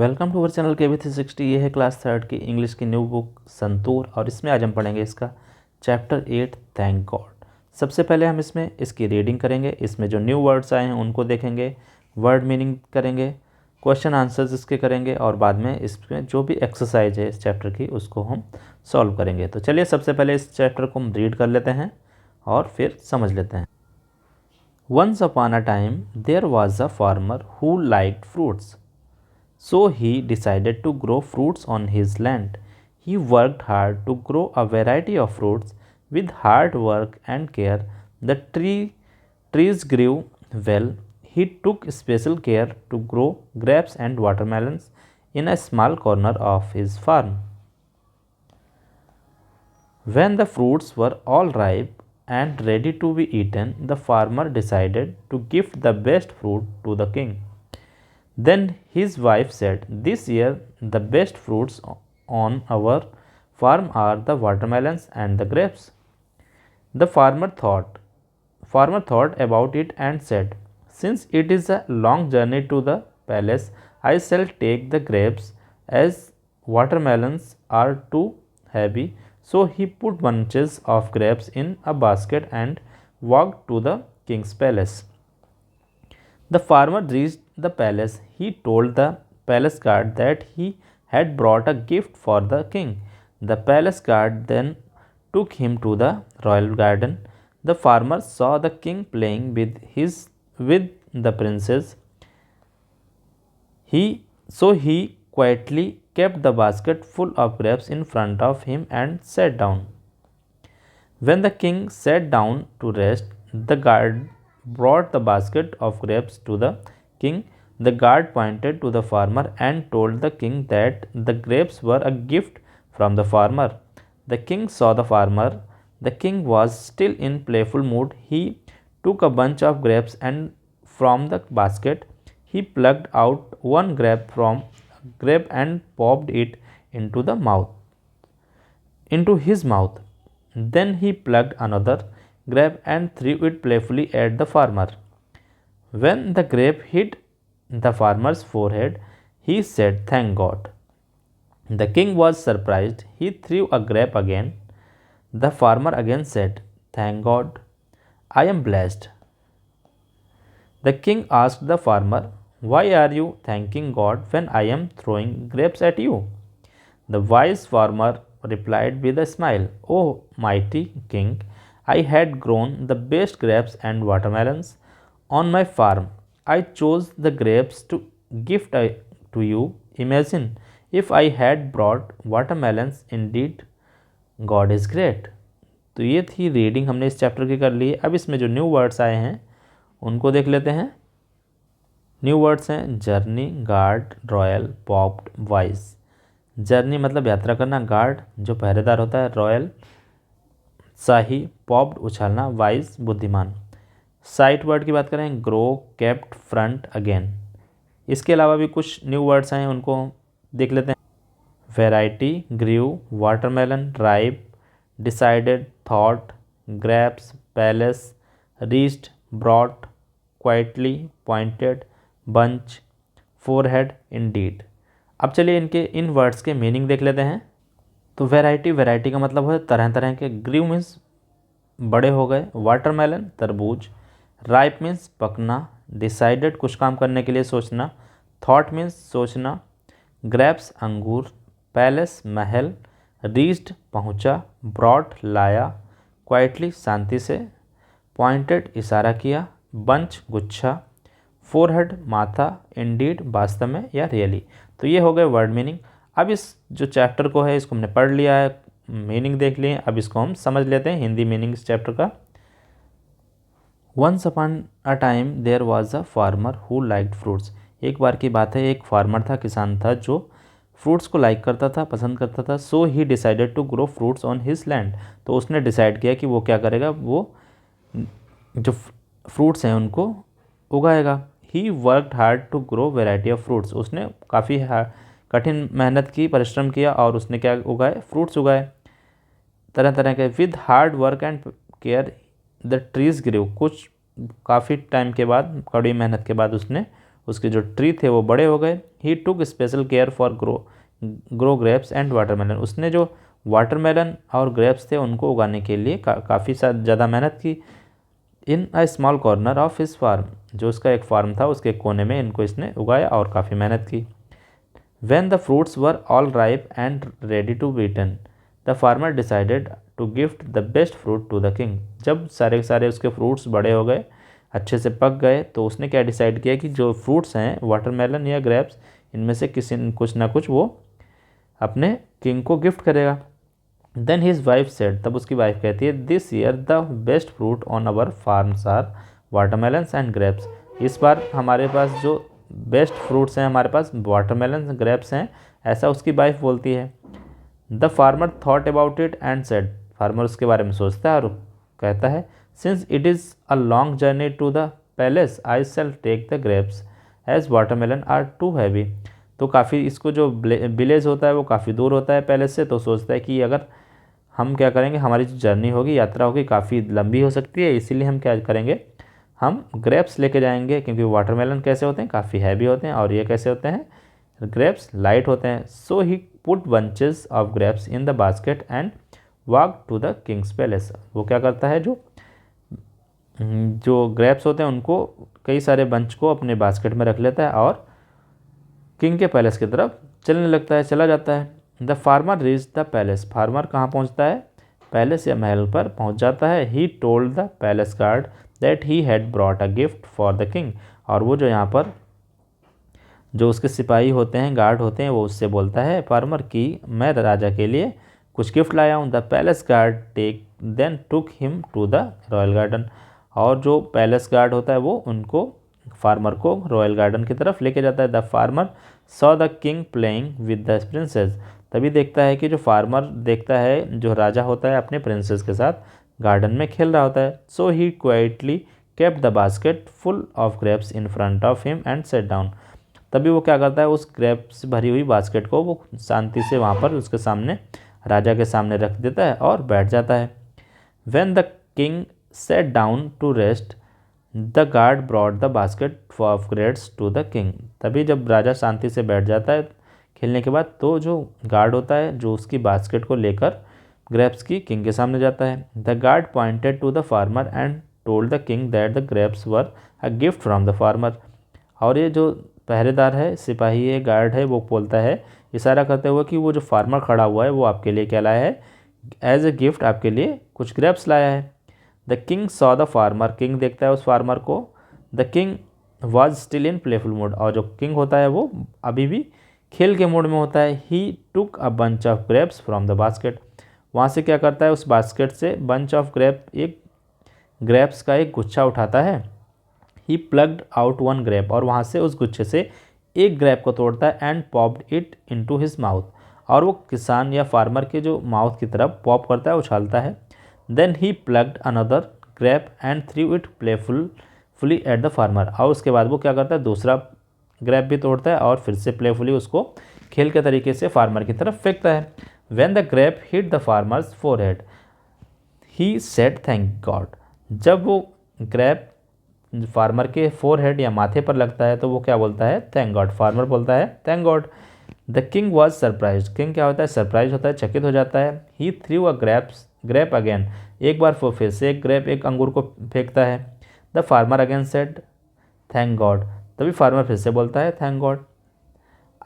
Welcome to our channel KB360। ये है class third की इंग्लिश की न्यू बुक संतूर और इसमें आज हम पढ़ेंगे इसका चैप्टर 8 थैंक गॉड। सबसे पहले हम इसमें इसकी रीडिंग करेंगे, इसमें जो न्यू वर्ड्स आए हैं उनको देखेंगे, वर्ड मीनिंग करेंगे, क्वेश्चन आंसर्स इसके करेंगे और बाद में इसमें जो भी एक्सरसाइज है इस चैप्टर की उसको हम सॉल्व करेंगे। तो चलिए सबसे पहले इस चैप्टर को हम रीड कर लेते हैं और फिर समझ लेते हैं। Once upon a time there was a farmer who liked fruits. So he decided to grow fruits on his land. He worked hard to grow a variety of fruits. With hard work and care, the trees grew well. He took special care to grow grapes and watermelons in a small corner of his farm. When the fruits were all ripe and ready to be eaten, the farmer decided to gift the best fruit to the king. Then his wife said, "This year the best fruits on our farm are the watermelons and the grapes." The farmer thought about it and said, "Since it is a long journey to the palace, I shall take the grapes, as watermelons are too heavy." So he put bunches of grapes in a basket and walked to the king's palace. The farmer reached the palace. He told the palace guard that he had brought a gift for the king. The palace guard then took him to the royal garden. The farmer saw the king playing with the princess. He quietly kept the basket full of grapes in front of him and sat down. When the king sat down to rest, the guard brought the basket of grapes to the king. The guard pointed to the farmer and told the king that the grapes were a gift from the farmer. The king saw the farmer. The king was still in playful mood. He took a bunch of grapes and from the basket he plucked out one grape and popped it into his mouth. Then he plucked another grape and threw it playfully at the farmer. When the grape hit the farmer's forehead, he said, "Thank God." The king was surprised. He threw a grape again. The farmer again said, "Thank God, I am blessed." The king asked the farmer, "Why are you thanking God when I am throwing grapes at you?" The wise farmer replied with a smile, "Oh, mighty king, I had grown the best grapes and watermelons on my farm. I chose the grapes to gift to you. Imagine if I had brought watermelons. Indeed, God is great." तो ये थी reading, हमने इस chapter की कर ली है। अब इसमें जो न्यू वर्ड्स आए हैं उनको देख लेते हैं। न्यू वर्ड्स हैं journey, guard, royal, popped, wise. Journey मतलब यात्रा करना, गार्ड जो पहरेदार होता है, रॉयल शाही, पॉप्ड उछालना, वाइज बुद्धिमान। साइट वर्ड की बात करें ग्रो, केप्ट, फ्रंट, अगेन। इसके अलावा भी कुछ न्यू वर्ड्स हैं उनको देख लेते हैं। Variety, grew, watermelon, ripe, decided, thought, grapes, palace, reached, brought, quietly, pointed, bunch, forehead, indeed. अब चलिए इनके इन वर्ड्स के मीनिंग देख लेते हैं। तो वैरायटी का मतलब है तरह तरह के। ग्रीव मीन्स बड़े हो गए, वाटरमेलन तरबूज, राइप मीन्स पकना, डिसाइडेड कुछ काम करने के लिए सोचना, थॉट मीन्स सोचना, ग्रैप्स अंगूर, पैलेस महल, रीच्ड पहुंचा, ब्रॉट लाया, क्वाइटली शांति से, पॉइंटेड इशारा किया, बंच गुच्छा, फोरहेड माथा, इंडीड वास्तव में या रियली। तो ये हो गए वर्ड मीनिंग। अब इस जो चैप्टर को है इसको हमने पढ़ लिया है, मीनिंग देख लिए, अब इसको हम समझ लेते हैं हिंदी मीनिंग इस चैप्टर का। Once upon a time there was a farmer who liked fruits. एक बार की बात है, एक फार्मर था, किसान था जो फ्रूट्स को लाइक करता था, पसंद करता था। So he decided to grow fruits on his land. तो उसने डिसाइड किया कि वो क्या करेगा, वो जो फ्रूट्स हैं उनको उगाएगा। He worked hard to grow variety of fruits. उसने काफ़ी कठिन मेहनत की, परिश्रम किया और उसने क्या उगाए, फ्रूट्स उगाए तरह तरह के। With hard work and care the trees grew. कुछ काफ़ी टाइम के बाद, कड़ी मेहनत के बाद उसने उसके जो ट्री थे वो बड़े हो गए। He took special care for grow grapes and watermelon. उसने जो वाटरमेलन और ग्रेप्स थे उनको उगाने के लिए काफ़ी ज़्यादा मेहनत की। In a small corner of his farm, जो उसका एक फार्म था उसके कोने में इनको इसने उगाया और काफ़ी मेहनत की। When the fruits were all ripe and ready to be eaten, the farmer decided to gift the best fruit to the king. जब सारे के सारे उसके फ्रूट्स बड़े हो गए, अच्छे से पक गए, तो उसने क्या डिसाइड किया कि जो फ्रूट्स हैं वाटरमेलन या ग्रेप्स, इनमें से किसी कुछ ना कुछ वो अपने किंग को गिफ्ट करेगा। देन हिज वाइफ सेड, तब उसकी वाइफ कहती है, this year the best fruit on our farms are watermelons and grapes. इस बार हमारे पास जो बेस्ट फ्रूट्स हैं, हमारे पास वाटरमेलन ग्रेप्स हैं, ऐसा उसकी वाइफ बोलती है। The farmer thought about it and said, farmer उसके बारे में सोचता है और कहता है, since it is a long journey to the palace I shall take the grapes as watermelon are too heavy. तो काफ़ी इसको जो विलेज होता है वो काफ़ी दूर होता है पैलेस से, तो सोचता है कि अगर हम क्या करेंगे, हमारी जो जर्नी होगी, यात्रा होगी, काफ़ी लंबी हो सकती है, इसीलिए हम क्या करेंगे, हम ग्रेप्स लेके जाएंगे, क्योंकि वाटरमेलन कैसे होते हैं, काफ़ी हैवी होते हैं, और ये कैसे होते हैं, ग्रेप्स लाइट होते हैं। So he put bunches of grapes in the basket and walk to the king's palace. वो क्या करता है, जो ग्रेप्स होते हैं उनको कई सारे बंच को अपने बास्केट में रख लेता है और किंग के पैलेस की तरफ चलने लगता है, चला जाता है। The farmer reach the palace, farmer कहाँ पहुँचता है, पैलेस या महल पर पहुँच जाता है। He told the palace guard that he had brought a gift for the king, और वो जो यहाँ पर जो उसके सिपाही होते हैं, गार्ड होते हैं, वो उससे बोलता है फार्मर कि मैं राजा के लिए कुछ गिफ्ट लाया हूँ। The palace guard then took him to the royal garden, और जो पैलेस गार्ड होता है वो उनको, फार्मर को रॉयल गार्डन की तरफ लेके जाता है। The farmer saw the king playing with the princess, तभी देखता है कि जो फार्मर देखता है जो राजा होता है अपने प्रिंसेस के साथ गार्डन में खेल रहा होता है। So he quietly kept the basket full of grapes in front of him and set down, तभी वो क्या करता है, उस ग्रेप्स भरी हुई बास्केट को वो शांति से वहाँ पर उसके सामने, राजा के सामने रख देता है और बैठ जाता है। When the king sat down to rest the guard brought the basket of grapes to the king, तभी जब राजा शांति से बैठ जाता है खेलने के बाद, तो जो गार्ड होता है जो उसकी बास्केट को लेकर ग्रेप्स की किंग के सामने जाता है। The guard pointed to the farmer and told the king that the grapes were a gift from the farmer, और ये जो पहरेदार है, सिपाही है, गार्ड है, वो बोलता है इशारा करते हुए कि वो जो फार्मर खड़ा हुआ है वो आपके लिए क्या लाया है, एज ए गिफ्ट आपके लिए कुछ ग्रेप्स लाया है। The king saw the farmer, king देखता है उस फार्मर को। The king was still in playful mood, और जो किंग होता है वो अभी भी खेल के मूड में होता है। He took a bunch of grapes from the basket, वहाँ से क्या करता है, उस बास्केट से बंच ऑफ एक ग्रेप्स का एक गुच्छा उठाता है। ही प्लग्ड आउट वन ग्रेप, और वहाँ से उस गुच्छे से एक ग्रेप को तोड़ता है and popped it into his mouth, और वो किसान या फार्मर के जो माउथ की तरफ पॉप करता है, उछालता है। Then he plucked another grape and threw it playfully at the farmer, और उसके बाद वो क्या करता है, दूसरा ग्रेप भी तोड़ता है और फिर से प्लेफुली उसको खेल के तरीके से फार्मर की तरफ फेंकता है। When the grape hit the farmer's forehead he said thank God, जब वो ग्रेप फार्मर के फोरहेड या माथे पर लगता है तो वो क्या बोलता है, थैंक गॉड, फार्मर बोलता है thank God. The king was surprise, king क्या होता है, सरप्राइज होता है, चकित हो जाता है। ही थ्रू अ ग्रेप अगेन, एक बार फिर से एक अंगूर को फेंकता है। The farmer again said thank God, तभी फार्मर फिर से बोलता है thank God.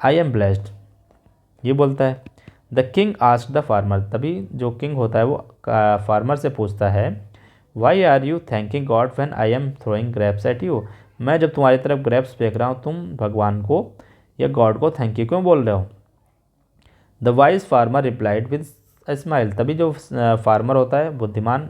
I am blessed, ये बोलता है। The king asked the farmer, तभी जो किंग होता है वो फार्मर से पूछता है, why are you thanking God when I am throwing grapes at you, मैं जब तुम्हारी तरफ ग्रेप्स फेंक रहा हूँ तुम भगवान को या गॉड को थैंक यू क्यों बोल रहे हो। The wise farmer replied with a smile, तभी जो फार्मर होता है, बुद्धिमान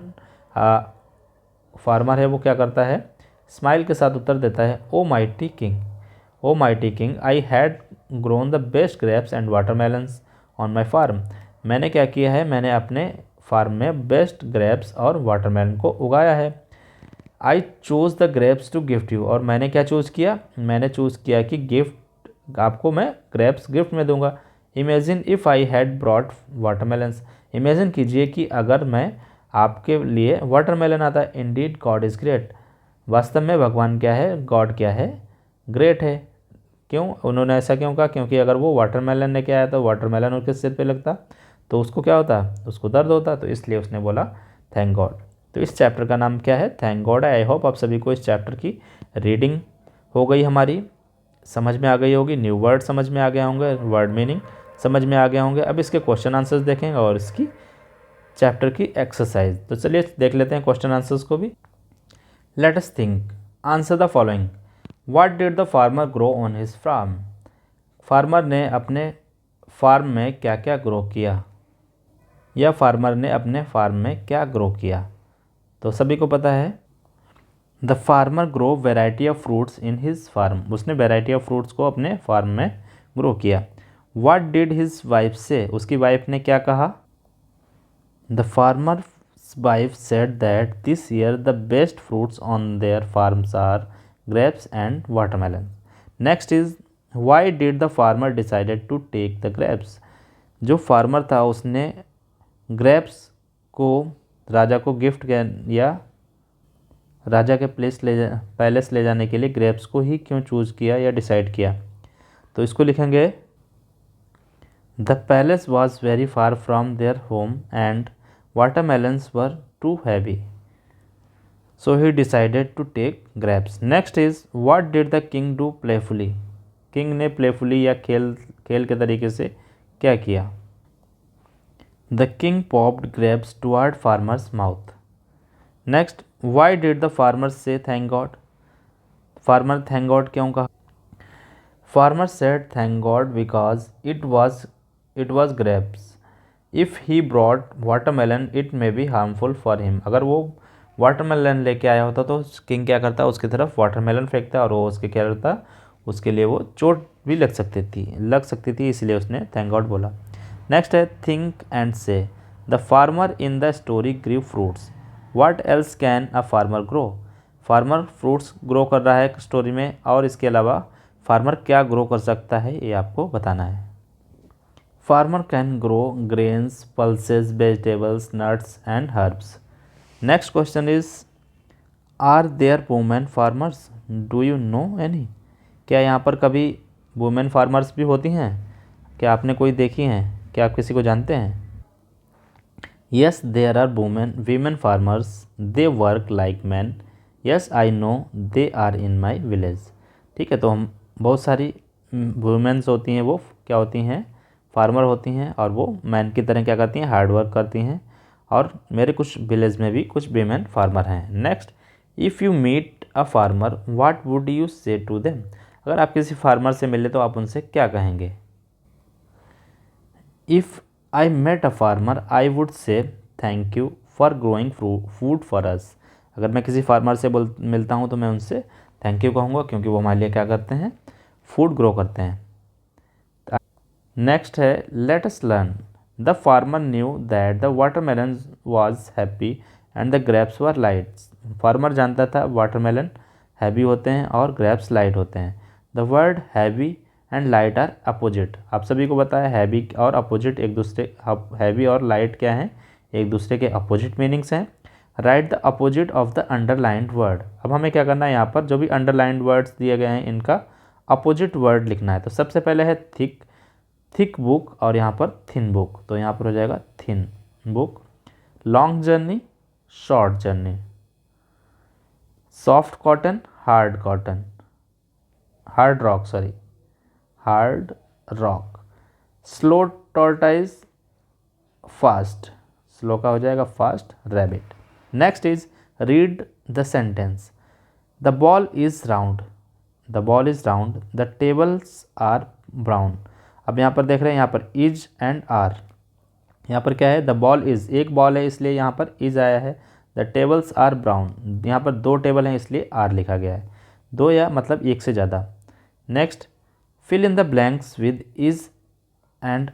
फार्मर है, वो क्या करता है, स्माइल के साथ उत्तर देता है, O mighty king I had grown the best grapes and watermelons on my farm, मैंने क्या किया है, मैंने अपने फार्म में बेस्ट ग्रेप्स और वाटरमेलन को उगाया है। I chose the grapes to gift you, और मैंने क्या चूज़ किया, मैंने चूज़ किया कि गिफ्ट आपको मैं ग्रेप्स गिफ्ट में दूंगा। Imagine if I had brought watermelons, imagine कीजिए कि अगर मैं आपके लिए वाटरमेलन आता। इंडीड गॉड इज़ ग्रेट, वास्तव में भगवान क्या है, गॉड क्या है, ग्रेट है। क्यों उन्होंने ऐसा क्यों कहा? क्योंकि अगर वो वाटरमेलन लेके आया तो वाटरमेलन उसके सिर पे लगता तो उसको क्या होता, उसको दर्द होता, तो इसलिए उसने बोला थैंक गॉड। तो इस चैप्टर का नाम क्या है? Thank God. आई होप आप सभी को इस चैप्टर की रीडिंग हो गई, हमारी समझ में आ गई होगी, न्यू वर्ड समझ में आ गए होंगे, वर्ड मीनिंग समझ में आ गए होंगे। अब इसके क्वेश्चन आंसर्स देखेंगे और इसकी चैप्टर की एक्सरसाइज। तो चलिए देख लेते हैं क्वेश्चन आंसर्स को भी। Let us think, answer the following. What did the farmer grow on his farm? Farmer ने अपने फार्म में क्या क्या ग्रो किया, या फार्मर ने अपने फार्म में क्या ग्रो किया? तो सभी को पता है, the farmer grow variety of fruits in his farm. उसने वेराइटी ऑफ फ्रूट्स को अपने फार्म में ग्रो किया। व्हाट डिड हिज वाइफ से? उसकी वाइफ ने क्या कहा? The farmer's wife said that this year the best fruits on their farms are grapes and watermelon. Next is, why did the farmer decided to take the grapes? जो farmer था उसने grapes को राजा को gift या राजा के palace ले जाने के लिए ग्रेप्स को ही क्यों चूज़ किया या डिसाइड किया? तो इसको लिखेंगे, the palace was very far from their home and watermelons were too heavy, so he decided to take grapes. Next is, what did the king do playfully? King ने playfully या खेल के तरीके से क्या किया? The king popped grapes toward farmer's mouth. Next, why did the farmer say thank god? Farmer thank god क्यों कहा? Farmer said thank god because it was grapes. If he brought watermelon it may be harmful for him. अगर वो watermelon लेके आया होता तो king क्या करता, उसकी तरफ वाटरमेलन फेंकता और वो उसके क्या करता, उसके लिए वो चोट भी लग सकती थी, इसलिए उसने थैंक गॉड बोला। नेक्स्ट है, think and say. The farmer in the story grew fruits. What else can a farmer grow? Farmer fruits grow कर रहा है स्टोरी में, और इसके अलावा फार्मर क्या ग्रो कर सकता है ये आपको बताना है। Farmer can grow grains, pulses, vegetables, nuts and herbs. Next question is, are there women farmers? Do you know any? क्या यहाँ पर कभी वुमेन फार्मर्स भी होती हैं? क्या आपने कोई देखी हैं? क्या आप किसी को जानते हैं? Yes, there are women farmers. They work like men. Yes, I know they are in my village. ठीक है, तो हम बहुत सारी वुमेन्स होती हैं, वो क्या होती हैं? फार्मर होती हैं, और वो मैन की तरह क्या करती हैं? हार्ड वर्क करती हैं, और मेरे कुछ विलेज में भी कुछ वीमेन फार्मर हैं। Next, if you meet a farmer what would you say to them? अगर आप किसी फार्मर से मिले तो आप उनसे क्या कहेंगे? If I met a farmer, I would say thank you for growing food for us. अगर मैं किसी फार्मर से मिलता हूँ तो मैं उनसे थैंक यू कहूँगा, क्योंकि वो हमारे लिए क्या करते हैं? फूड ग्रो करते हैं। नेक्स्ट है, let us learn. The farmer knew that the watermelon was happy and the grapes were light. Farmer जानता था वाटरमेलन हैवी होते हैं और ग्रेप्स लाइट होते हैं। The word heavy and light are opposite. आप सभी को बताया हैवी और अपोजिट एक दूसरे, हैवी और लाइट क्या हैं? एक दूसरे के अपोजिट मीनिंग्स हैं। Right the opposite of the underlined word. अब हमें क्या करना है, यहाँ पर जो भी अंडरलाइंड वर्ड्स दिए गए हैं इनका अपोजिट वर्ड लिखना है। तो सबसे पहले है थिक बुक, और यहाँ पर थिन बुक, तो यहाँ पर हो जाएगा thin book. Long journey, short journey. Soft cotton, hard cotton, hard rock. Slow tortoise, fast, slow का हो जाएगा fast rabbit. Next is, read the sentence. The ball is round, the tables are brown. अब यहाँ पर देख रहे हैं, यहाँ पर इज एंड आर, यहाँ पर क्या है? द बॉल इज, एक बॉल है इसलिए यहाँ पर इज आया है। द टेबल्स आर ब्राउन, यहाँ पर दो टेबल हैं इसलिए आर लिखा गया है। दो या मतलब एक से ज़्यादा। Next, fill in the blanks with is and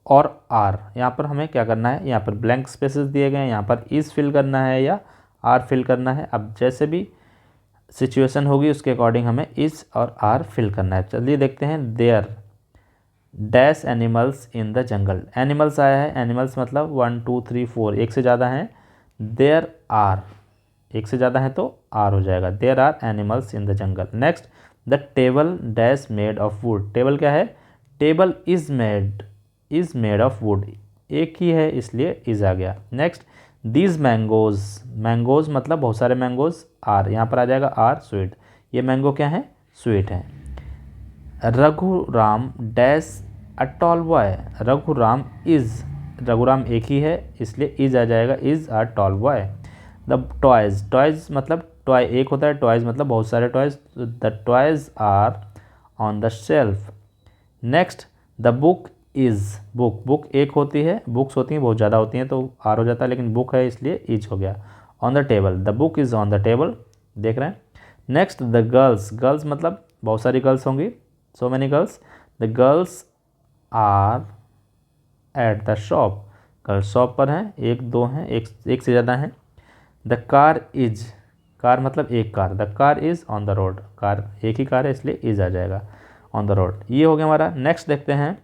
और आर। यहाँ पर हमें क्या करना है? यहाँ पर ब्लैंक स्पेसेस दिए गए हैं, यहाँ पर इज फिल करना है या आर फिल करना है। अब जैसे भी सिचुएशन होगी उसके अकॉर्डिंग हमें इज और आर फिल करना है। चलिए देखते हैं। There dash animals in the jungle. Animals आया है, एनिमल्स मतलब 1 2 3 4, एक से ज़्यादा हैं। देयर आर, एक से ज़्यादा है तो आर हो जाएगा। There are animals in the jungle. Next, the table dash made of wood, table क्या है, table is made of wood, एक ही है इसलिए इज़ आ गया। नेक्स्ट, दीज मैंगोज, मैंगोज मतलब बहुत सारे मैंगोज, आर यहाँ पर आ जाएगा आर स्वीट, ये मैंगो क्या है, स्वीट है। Raghuram dash a tall boy, Raghuram एक ही है इसलिए इज आ जाएगा, is a tall boy. The toys, toys मतलब टॉय एक होता है, टॉयज मतलब बहुत सारे toys, the toys are on the shelf. Next, the book is, book एक होती है, बुक्स होती हैं बहुत ज़्यादा होती हैं तो आर हो जाता है, लेकिन बुक है इसलिए इज हो गया। On the table, the book is on the table, देख रहे हैं। नेक्स्ट, द गर्ल्स मतलब बहुत सारी गर्ल्स होंगी, so many girls, the girls are at the shop, girls shop पर हैं, एक दो हैं, एक से ज़्यादा हैं। द कार इज, कार मतलब एक car, the car is on the road, car एक ही कार है इसलिए इज आ जाएगा, ऑन द रोड। ये हो गया हमारा। नेक्स्ट देखते हैं,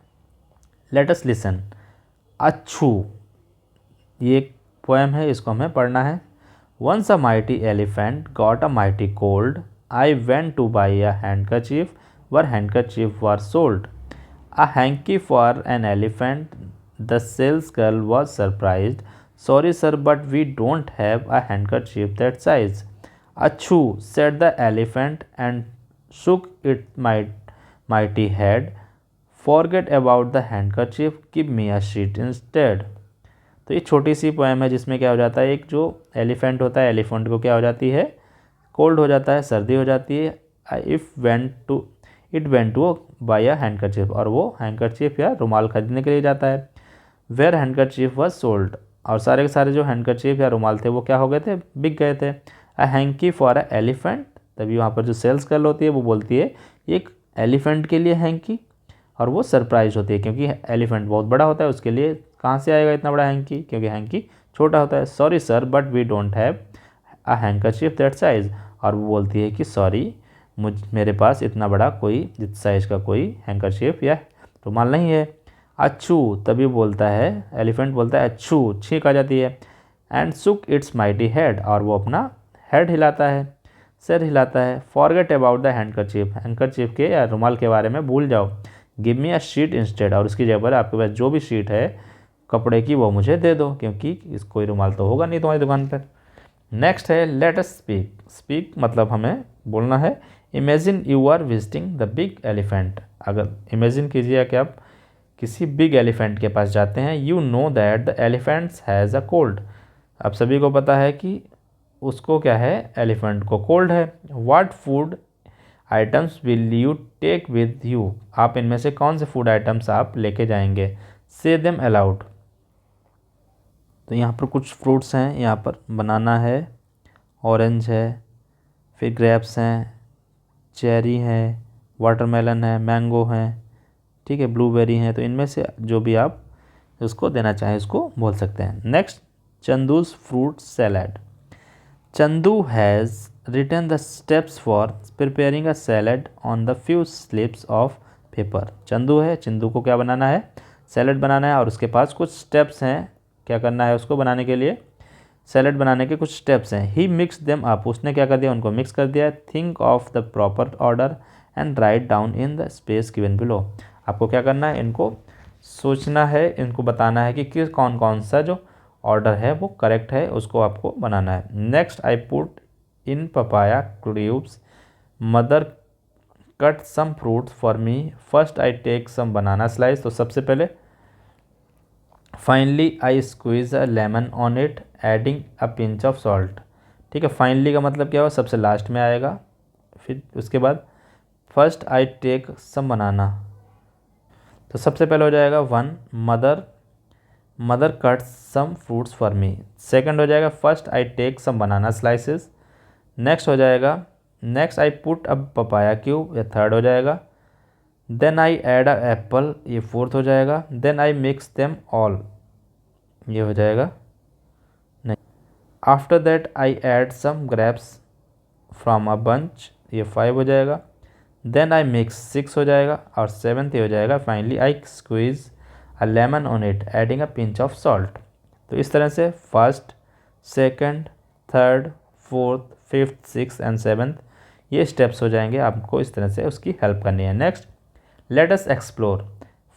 लेट अस लिसन। अच्छू, ये एक पोएम है, इसको हमें पढ़ना है। Once a mighty elephant got a mighty cold, I went to buy a handkerchief where handkerchief were sold, a hanky for an elephant, the sales girl was surprised, sorry sir but we don't have a handkerchief that size. Achoo said the elephant and shook its mighty head, forget about the handkerchief, give me a sheet instead। तो ये छोटी सी poem है जिसमें क्या हो जाता है, एक जो एलिफेंट होता है, एलिफेंट को क्या हो जाती है, कोल्ड हो जाता है, सर्दी हो जाती है। It went to buy a handkerchief, और वो हैंडकरचीफ या रुमाल खरीदने के लिए जाता है। वेयर हैंडकरचीफ वॉज सोल्ड, और सारे के सारे जो हैंडकरचीफ या रुमाल थे वो क्या हो गए थे, बिक गए थे। अ हैंकी फॉर अ एलिफेंट, तभी वहाँ पर जो सेल्स गर्ल होती है वो बोलती है एक एलिफेंट के लिए हैंकी, और वो सरप्राइज होती है क्योंकि एलिफेंट बहुत बड़ा होता है, उसके लिए कहाँ से आएगा इतना बड़ा हैंकी, क्योंकि हैंकी छोटा होता है। Sorry sir but we don't have a handkerchief that size, और वो बोलती है कि सॉरी मेरे पास इतना बड़ा कोई इस साइज़ का कोई हैंकरचीफ या रुमाल नहीं है। अच्छू, तभी बोलता है एलिफेंट, बोलता है अच्छू, छींक आ जाती है। एंड सुक इट्स माइटी हेड, और वो अपना हेड हिलाता है, सिर हिलाता है। Forget about the handkerchief, handkerchief के या रुमाल के बारे में भूल जाओ। Give me a sheet instead, और उसकी जगह पर आपके पास जो भी शीट है कपड़े की वो मुझे दे दो, क्योंकि इस कोई रुमाल तो होगा नहीं तुम्हारी दुकान पर। नेक्स्ट है लेट अस स्पीक, स्पीक मतलब हमें बोलना है। Imagine you are visiting the big elephant, अगर इमेजिन कीजिए कि आप किसी बिग एलिफेंट के पास जाते हैं। You know that the elephants has a cold, अब सभी को पता है कि उसको क्या है, एलिफेंट को कोल्ड है। What food items will you take with you, आप इनमें से कौन से फूड आइटम्स आप लेके जाएंगे। से देम अलाउड, तो यहाँ पर कुछ फ्रूट्स हैं, यहाँ पर बनाना है, ऑरेंज है, फिर ग्रेप्स हैं, चेरी है, वाटरमेलन है, मैंगो है, ठीक है, ब्लूबेरी है। तो इनमें से जो भी आप उसको देना चाहें उसको बोल सकते हैं। Next, Chandu's fruit salad. Chandu has written the steps for preparing a salad on the few slips of paper. Chandu है, चंदू को क्या बनाना है, सैलड बनाना है, और उसके पास कुछ स्टेप्स हैं, क्या करना है उसको बनाने के लिए, सैलड बनाने के कुछ स्टेप्स हैं। ही मिक्स देम अप, उसने क्या कर दिया, उनको मिक्स कर दिया। Think of the proper order and write down in the space given below, आपको क्या करना है, इनको सोचना है, इनको बताना है कि किस कौन कौन सा जो ऑर्डर है वो करेक्ट है, उसको आपको बनाना है। Next, I put in papaya cubes, mother cut some fruit for me, first I take some banana slice, तो सबसे पहले finally I squeeze a lemon on it adding a pinch of salt, ठीक है। फाइनली का मतलब क्या हुआ, सबसे लास्ट में आएगा। फिर उसके बाद फर्स्ट आई टेक सम बनाना, तो सबसे पहले हो जाएगा one, mother cut some fruits for me. Second हो जाएगा first I take some banana slices. Next हो जाएगा next I put a papaya cube, या थर्ड हो जाएगा। Then I add an apple, ये फोर्थ हो जाएगा। Then I mix them all, ये हो जाएगा नहीं। After that I add some grapes from a bunch, ये 5 हो जाएगा। देन आई मिक्स 6 हो जाएगा, और 7th हो जाएगा finally I squeeze a lemon on it adding a pinch of salt. तो इस तरह से first, second, third, fourth, fifth, six and 7th ये स्टेप्स हो जाएंगे, आपको इस तरह से उसकी हेल्प करनी है। Next, let us explore,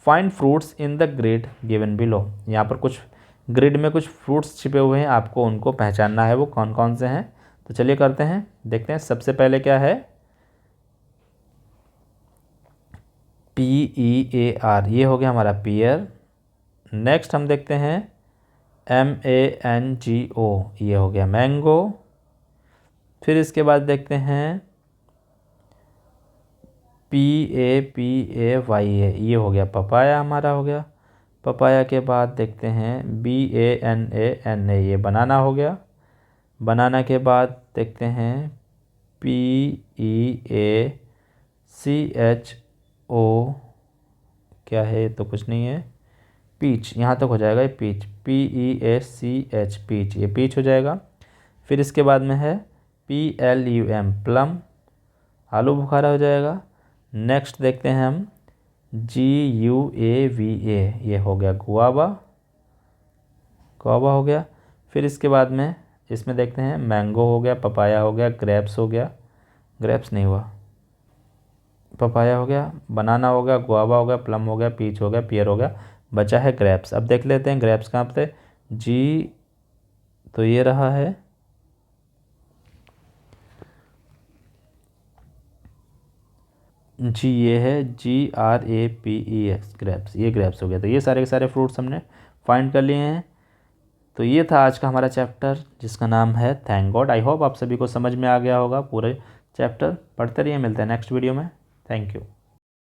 find fruits in the grid given below. यहाँ पर कुछ ग्रिड में कुछ फ्रूट्स छिपे हुए हैं, आपको उनको पहचानना है वो कौन कौन से हैं। तो चलिए करते हैं, देखते हैं। सबसे पहले क्या है, PEAR, ये हो गया हमारा पियर। नेक्स्ट हम देखते हैं MANGO, ये हो गया मैंगो। फिर इसके बाद देखते हैं PAPAYA, ये हो गया पपाया, हमारा हो गया पपाया। के बाद देखते हैं BANANA, ये बनाना हो गया। बनाना के बाद देखते हैं PEACHO, क्या है, ये तो कुछ नहीं है, पीच, यहाँ तक हो जाएगा ये पीच, PEACH, पीच, ये पीच हो जाएगा। फिर इसके बाद में है PLUM, प्लम, आलू बुखारा हो जाएगा। नेक्स्ट देखते हैं हम GUAVA, ये हो गया गुआवा, गुआवा हो गया। फिर इसके बाद में इसमें देखते हैं मैंगो हो गया, पपाया हो गया, ग्रेप्स हो गया, ग्रेप्स नहीं हुआ, पपाया हो गया, बनाना हो गया, गुआवा हो गया, प्लम हो गया, पीच हो गया, पियर हो गया, बचा है ग्रेप्स। अब देख लेते हैं ग्रेप्स कहाँ पे, जी, तो ये रहा है, जी, ये है GRAPES, ग्रेप्स, ये ग्रेप्स हो गया। तो ये सारे के सारे फ्रूट्स हमने फाइंड कर लिए हैं। तो ये था आज का हमारा चैप्टर जिसका नाम है थैंक गॉड। आई होप आप सभी को समझ में आ गया होगा पूरे चैप्टर। पढ़ते रहिए, मिलते हैं नेक्स्ट वीडियो में। Thank you.